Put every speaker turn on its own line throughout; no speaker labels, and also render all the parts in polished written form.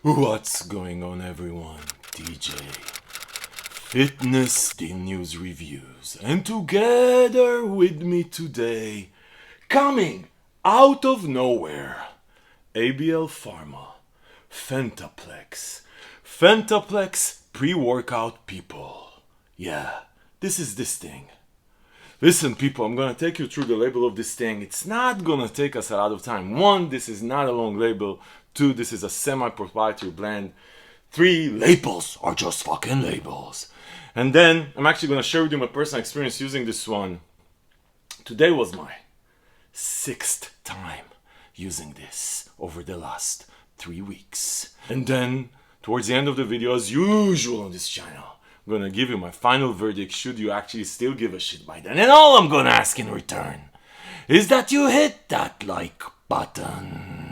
What's going on, everyone? DJ Fitness the News Reviews, and together with me today, coming out of nowhere, ABL Pharma, Phenta Plex Pre Workout, people. Yeah, this is this thing. Listen, people, I'm gonna take you through the label of this thing. It's not gonna take us a lot of time. One, this is not a long label. Two, this is a semi-proprietary blend. Three, labels are just fucking labels. And then I'm actually gonna share with you my personal experience using this one. Today was my 6th time using this over the last 3 weeks. And then towards the end of the video, as usual on this channel, I'm gonna give you my final verdict should you actually still give a shit by then. And all I'm gonna ask in return is that you hit that like button.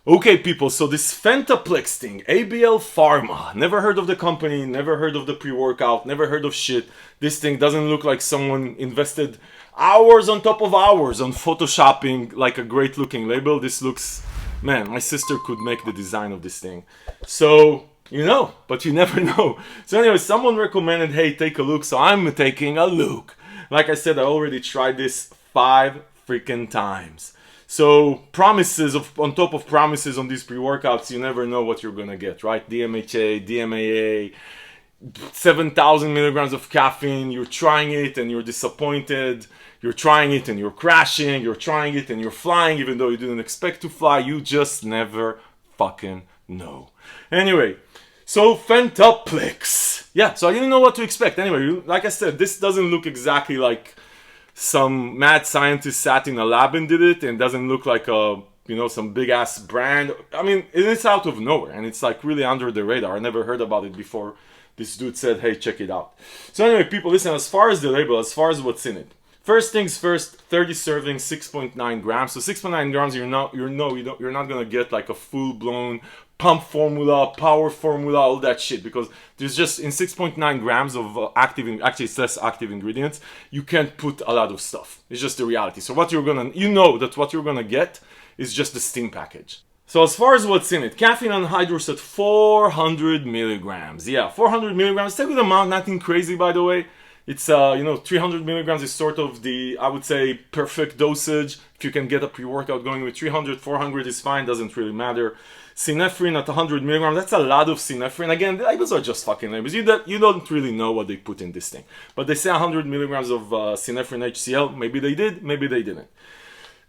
Okay, people, so this Phenta Plex thing, ABL Pharma, never heard of the company, never heard of the pre-workout, never heard of shit. This thing doesn't look like someone invested hours on top of hours on photoshopping like a great looking label. This looks, man, my sister could make the design of this thing. So, you know, but you never know. So anyway, someone recommended, hey, take a look, so I'm taking a look. Like I said, I already tried this 5 freaking times. So promises on top of promises on these pre-workouts, you never know what you're gonna get, right? DMHA, DMAA, 7,000 milligrams of caffeine. You're trying it and you're disappointed. You're trying it and you're crashing. You're trying it and you're flying even though you didn't expect to fly. You just never fucking know. Anyway, so Phenta Plex. Yeah, so I didn't know what to expect. Anyway, like I said, this doesn't look exactly like some mad scientist sat in a lab and did it, and doesn't look like a, you know, some big ass brand. I mean, it's out of nowhere and it's like really under the radar. I never heard about it before this dude said, hey, check it out. So anyway, people, listen, as far as the label, as far as what's in it, first things first, 30 servings, 6.9 grams. So 6.9 grams, you're not gonna get like a full-blown pump formula, power formula, all that shit, because there's just in 6.9 grams of actually it's less active ingredients. You can't put a lot of stuff. It's just the reality. So what you're gonna get is just the steam package. So as far as what's in it, caffeine anhydrous at 400 milligrams. Yeah, 400 milligrams. It's a good amount, nothing crazy, by the way. It's 300 milligrams is sort of the, I would say, perfect dosage. If you can get a pre-workout going with 300, 400 is fine, doesn't really matter. Synephrine at 100 milligrams, that's a lot of synephrine. Again, the labels are just fucking labels. You don't really know what they put in this thing. But they say 100 milligrams of synephrine HCl. Maybe they did, maybe they didn't.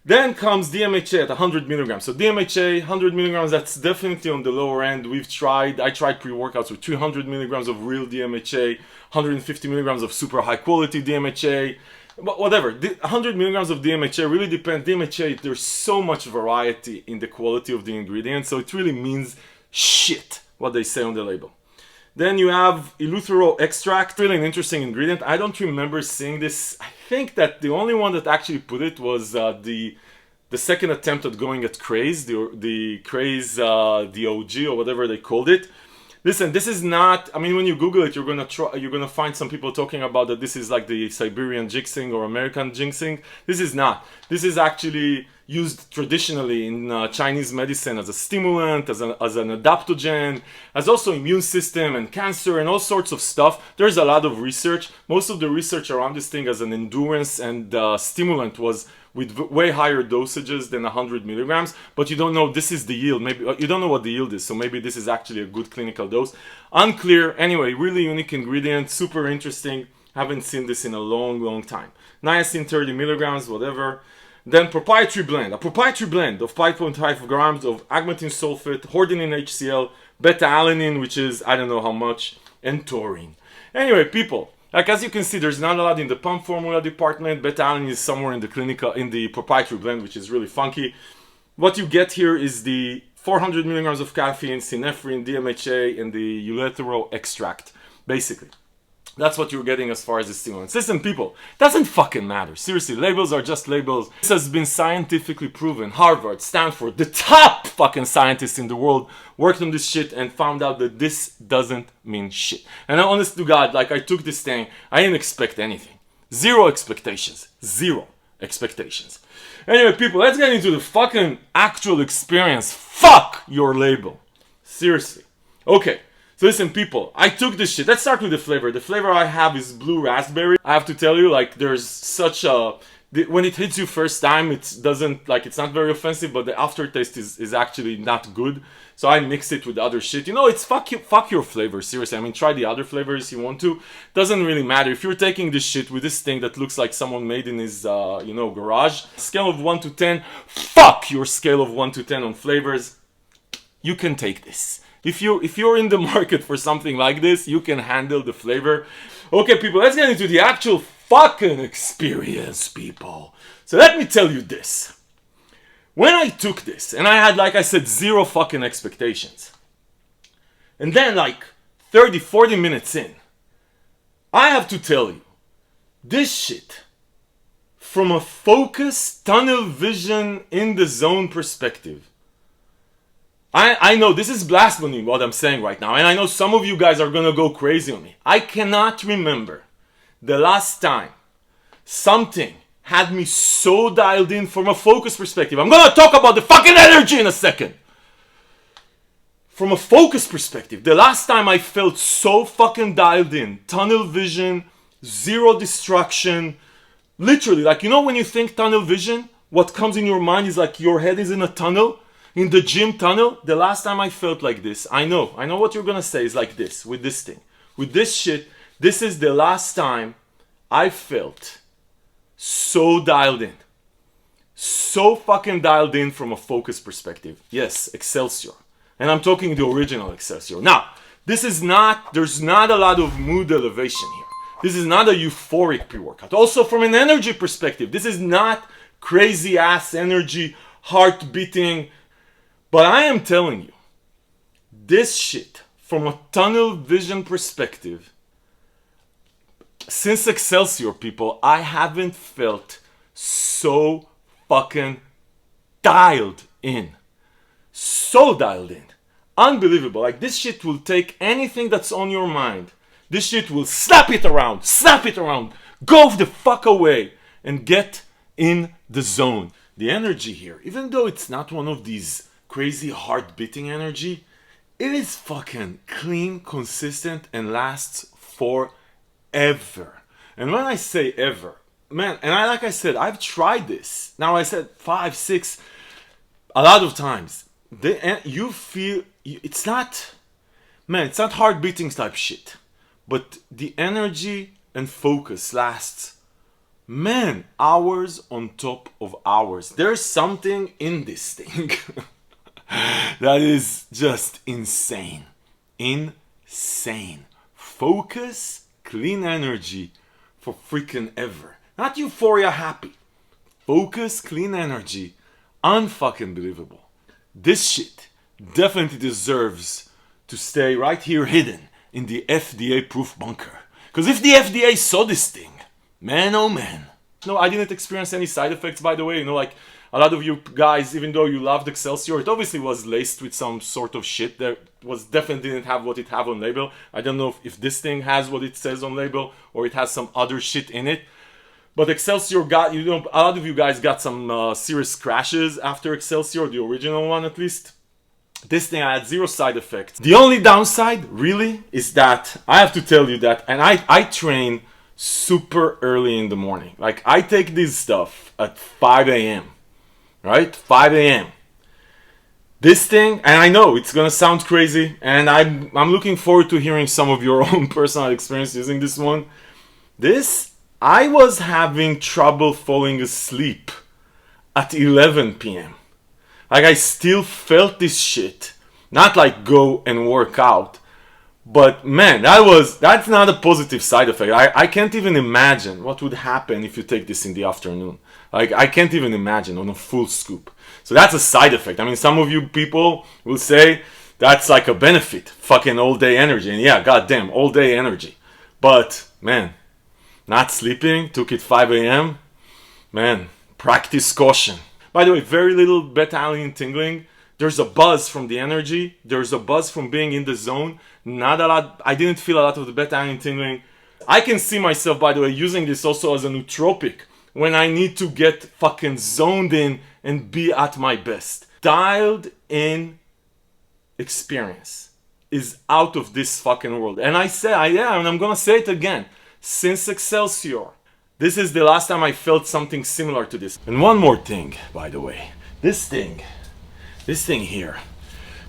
Then comes DMHA at 100 milligrams. So DMHA, 100 milligrams, that's definitely on the lower end. I tried pre-workouts with 300 milligrams of real DMHA, 150 milligrams of super high quality DMHA, whatever. 100 milligrams of DMHA really depends. DMHA, there's so much variety in the quality of the ingredients, so it really means shit what they say on the label. Then you have eleuthero extract, really an interesting ingredient. I don't remember seeing this. I think that the only one that actually put it was the second attempt at going at Craze, the Craze, the OG or whatever they called it. Listen, this is not, I mean, when you Google it, you're gonna find some people talking about that this is like the Siberian ginseng or American ginseng. This is not. This is actually used traditionally in Chinese medicine as a stimulant, as an adaptogen, as also immune system and cancer and all sorts of stuff. There's a lot of research. Most of the research around this thing as an endurance and stimulant was with way higher dosages than 100 milligrams, but you don't know, this is the yield. Maybe you don't know what the yield is, so maybe this is actually a good clinical dose. Unclear. Anyway, really unique ingredient, super interesting. Haven't seen this in a long time. Niacin 30 milligrams, whatever. Then proprietary blend, a proprietary blend of 5.5 grams of agmatine sulfate, hordenine HCl, beta-alanine, which is I don't know how much, and taurine. Anyway, people, like as you can see, there's not a lot in the pump formula department. Beta-alanine is somewhere in the proprietary blend, which is really funky. What you get here is the 400 milligrams of caffeine, synephrine, DMHA, and the eleuthero extract, basically. That's what you're getting as far as the stimulants. Listen, people, it doesn't fucking matter. Seriously, labels are just labels. This has been scientifically proven. Harvard, Stanford, the top fucking scientists in the world worked on this shit and found out that this doesn't mean shit. And honest to God, like I took this thing, I didn't expect anything. Zero expectations. Zero. expectations. Anyway, people, let's get into the fucking actual experience. Fuck your label. Seriously. Okay, so listen, people, I took this shit. Let's start with the flavor. The flavor I have is blue raspberry. I have to tell you, like, there's such a... When it hits you first time, it doesn't, like, it's not very offensive, but the aftertaste is actually not good. So I mix it with other shit. You know, it's fuck your flavor, seriously. I mean, try the other flavors you want to. Doesn't really matter. If you're taking this shit with this thing that looks like someone made in his, you know, garage. Scale of 1 to 10, fuck your scale of 1 to 10 on flavors. You can take this. If you're in the market for something like this, you can handle the flavor. Okay, people, let's get into the actual fucking experience, people. So let me tell you this. When I took this, and I had, like I said, zero fucking expectations. And then, like, 30, 40 minutes in, I have to tell you, this shit, from a focus, tunnel vision, in the zone perspective, I know this is blasphemy what I'm saying right now, and I know some of you guys are gonna go crazy on me. I cannot remember the last time something had me so dialed in from a focus perspective. I'm gonna talk about the fucking energy in a second. From a focus perspective, the last time I felt so fucking dialed in, tunnel vision, zero distraction, literally, like, you know when you think tunnel vision, what comes in your mind is like your head is in a tunnel, in the gym tunnel. The last time I felt like this, I know what you're gonna say is like this, with this thing. With this shit, this is the last time I felt so dialed in. So fucking dialed in from a focus perspective. Yes, Excelsior. And I'm talking the original Excelsior. Now, there's not a lot of mood elevation here. This is not a euphoric pre-workout. Also, from an energy perspective, this is not crazy ass energy, heart beating. But I am telling you, this shit, from a tunnel vision perspective, since Excelsior, people, I haven't felt so fucking dialed in. So dialed in. Unbelievable. Like, this shit will take anything that's on your mind. This shit will slap it around, go the fuck away, and get in the zone. The energy here, even though it's not one of these crazy heart-beating energy, it is fucking clean, consistent, and lasts forever. And when I say ever, man, and like I said, I've tried this. Now I said 5, 6, a lot of times. You feel, it's not heart beating type shit. But the energy and focus lasts, man, hours on top of hours. There's something in this thing that is just insane. Insane. Focus, clean energy for freaking ever. Not euphoria happy. Focus, clean energy, unfucking believable. This shit definitely deserves to stay right here hidden in the FDA proof bunker. Because if the FDA saw this thing, man oh man. No, I didn't experience any side effects, by the way. You know, like, a lot of you guys, even though you loved Excelsior, it obviously was laced with some sort of shit that definitely didn't have what it have on label. I don't know if this thing has what it says on label or it has some other shit in it. But Excelsior got, you know, a lot of you guys got some serious crashes after Excelsior, the original one at least. This thing, I had zero side effects. The only downside, really, is that I have to tell you that, and I train super early in the morning. Like, I take this stuff at 5 a.m. Right? 5 a.m. This thing, and I know it's gonna sound crazy, and I'm looking forward to hearing some of your own personal experience using this one. I was having trouble falling asleep at 11 p.m. Like, I still felt this shit. Not like go and work out. But man, that's not a positive side effect. I can't even imagine what would happen if you take this in the afternoon. Like, I can't even imagine on a full scoop. So that's a side effect. I mean, some of you people will say that's like a benefit. Fucking all day energy. And yeah, goddamn, all day energy. But man, not sleeping, took it 5 a.m. Man, practice caution. By the way, very little beta-alanine tingling. There's a buzz from the energy. There's a buzz from being in the zone. Not a lot. I didn't feel a lot of the beta-alanine tingling. I can see myself, by the way, using this also as a nootropic when I need to get fucking zoned in and be at my best. Dialed in experience is out of this fucking world. And I say, and I'm gonna say it again. Since Excelsior, this is the last time I felt something similar to this. And one more thing, by the way. This thing here.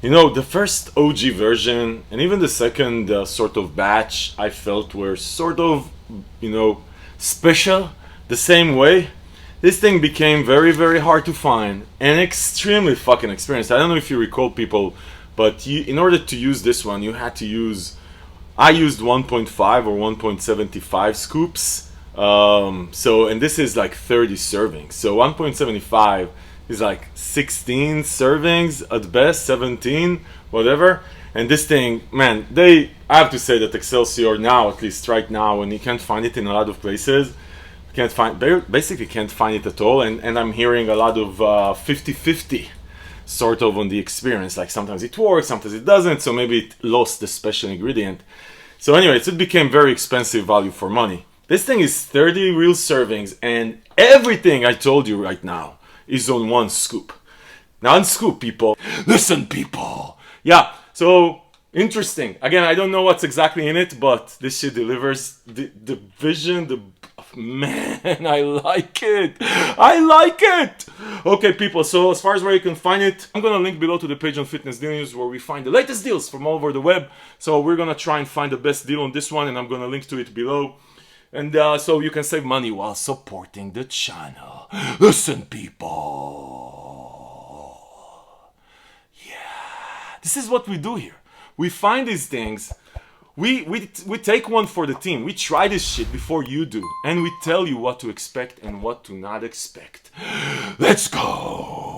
You know, the first OG version and even the second sort of batch I felt were sort of, you know, special the same way. This thing became very, very hard to find and extremely fucking experienced. I don't know if you recall, people, but in order to use this one, you had to use, I used 1.5 or 1.75 scoops. And this is like 30 servings. So 1.75 is like 16 servings at best, 17, whatever. And this thing, man, I have to say that Excelsior now, at least right now, and you can't find it in a lot of places, basically can't find it at all. And I'm hearing a lot of 50-50 sort of on the experience. Like sometimes it works, sometimes it doesn't. So maybe it lost the special ingredient. So anyways, it became very expensive value for money. This thing is 30 real servings, and everything I told you right now is on one scoop. Now, one scoop, people. Listen, people. Yeah, so interesting. Again, I don't know what's exactly in it, but this shit delivers the vision. Man, I like it. I like it. Okay, people, so as far as where you can find it, I'm gonna link below to the page on Fitness Deal News where we find the latest deals from all over the web. So we're gonna try and find the best deal on this one, and I'm gonna link to it below. And so you can save money while supporting the channel. Listen, people. Yeah. This is what we do here. We find these things. We take one for the team. We try this shit before you do. And we tell you what to expect and what to not expect. Let's go.